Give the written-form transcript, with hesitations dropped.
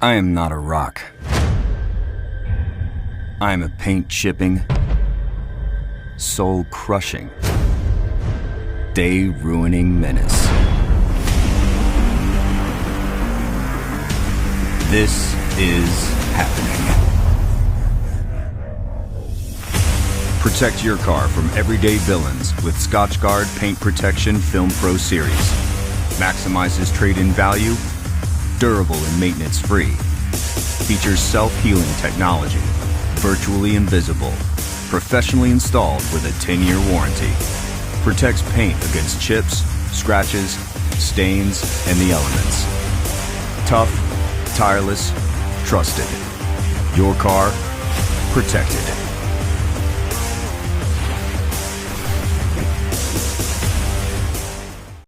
I am not a rock. I am a paint-chipping, soul-crushing, day-ruining menace. This is happening. Protect your car from everyday villains with Scotchgard Paint Protection Film Pro Series. Maximizes trade-in value, durable and maintenance-free. Features self-healing technology, virtually invisible, professionally installed with a 10-year warranty. Protects paint against chips, scratches, stains, and the elements. Tough, tireless, trusted. Your car, protected.